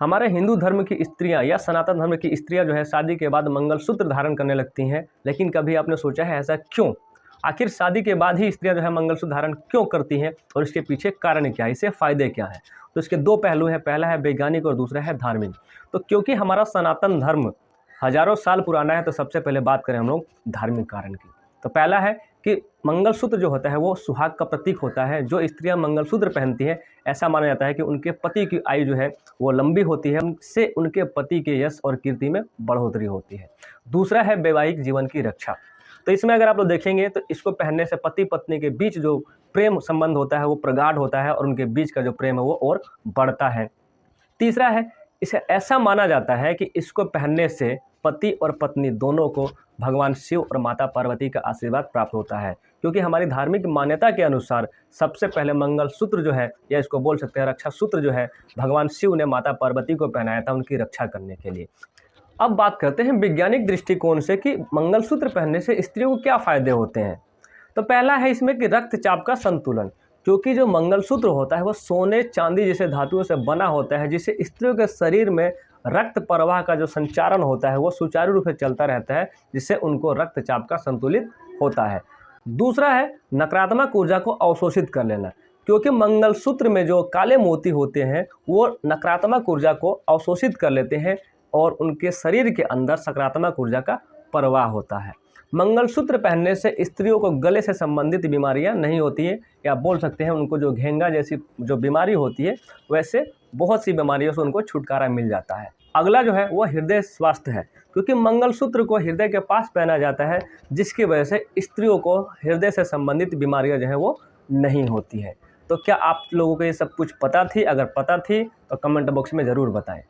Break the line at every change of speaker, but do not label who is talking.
हमारे हिंदू धर्म की स्त्रियां या सनातन धर्म की स्त्रियां जो है शादी के बाद मंगलसूत्र धारण करने लगती हैं, लेकिन कभी आपने सोचा है ऐसा क्यों? आखिर शादी के बाद ही स्त्रियां जो है मंगलसूत्र धारण क्यों करती हैं और इसके पीछे कारण क्या है, इससे फ़ायदे क्या हैं? तो इसके दो पहलू हैं, पहला है वैज्ञानिक और दूसरा है धार्मिक। तो क्योंकि हमारा सनातन धर्म हज़ारों साल पुराना है, तो सबसे पहले बात करें हम लोग धार्मिक कारण की। तो पहला है कि मंगलसूत्र जो होता है वो सुहाग का प्रतीक होता है। जो स्त्रियां मंगलसूत्र पहनती हैं, ऐसा माना जाता है कि उनके पति की आयु जो है वो लंबी होती है, उनसे उनके पति के यश और कीर्ति में बढ़ोतरी होती है। दूसरा है वैवाहिक जीवन की रक्षा। तो इसमें अगर आप लोग देखेंगे तो इसको पहनने से पति पत्नी के बीच जो प्रेम संबंध होता है वो प्रगाढ़ होता है और उनके बीच का जो प्रेम है वो और बढ़ता है। तीसरा है, इसे ऐसा माना जाता है कि इसको पहनने से पति और पत्नी दोनों को भगवान शिव और माता पार्वती का आशीर्वाद प्राप्त होता है, क्योंकि हमारी धार्मिक मान्यता के अनुसार सबसे पहले मंगलसूत्र जो है, या इसको बोल सकते हैं रक्षा सूत्र जो है, भगवान शिव ने माता पार्वती को पहनाया था उनकी रक्षा करने के लिए। अब बात करते हैं वैज्ञानिक दृष्टिकोण से कि मंगलसूत्र पहनने से स्त्रियों को क्या फ़ायदे होते हैं। तो पहला है इसमें कि रक्तचाप का संतुलन, क्योंकि जो मंगलसूत्र होता है वो सोने चांदी जैसे धातुओं से बना होता है, जिससे स्त्रियों के शरीर में रक्त प्रवाह का जो संचारण होता है वो सुचारू रूप से चलता रहता है, जिससे उनको रक्तचाप का संतुलित होता है। दूसरा है नकारात्मक ऊर्जा को अवशोषित कर लेना, क्योंकि मंगलसूत्र में जो काले मोती होते हैं वो नकारात्मक ऊर्जा को अवशोषित कर लेते हैं और उनके शरीर के अंदर सकारात्मक ऊर्जा का प्रवाह होता है। मंगलसूत्र पहनने से स्त्रियों को गले से संबंधित बीमारियां नहीं होती हैं, या बोल सकते हैं उनको जो घेंगा जैसी जो बीमारी होती है, वैसे बहुत सी बीमारियों से उनको छुटकारा मिल जाता है। अगला जो है वो हृदय स्वास्थ्य है, क्योंकि मंगलसूत्र को हृदय के पास पहना जाता है, जिसकी वजह से स्त्रियों को हृदय से संबंधित बीमारियां जो है वो नहीं होती है। तो क्या आप लोगों को ये सब कुछ पता थी? अगर पता थी तो कमेंट बॉक्स में ज़रूर बताएं।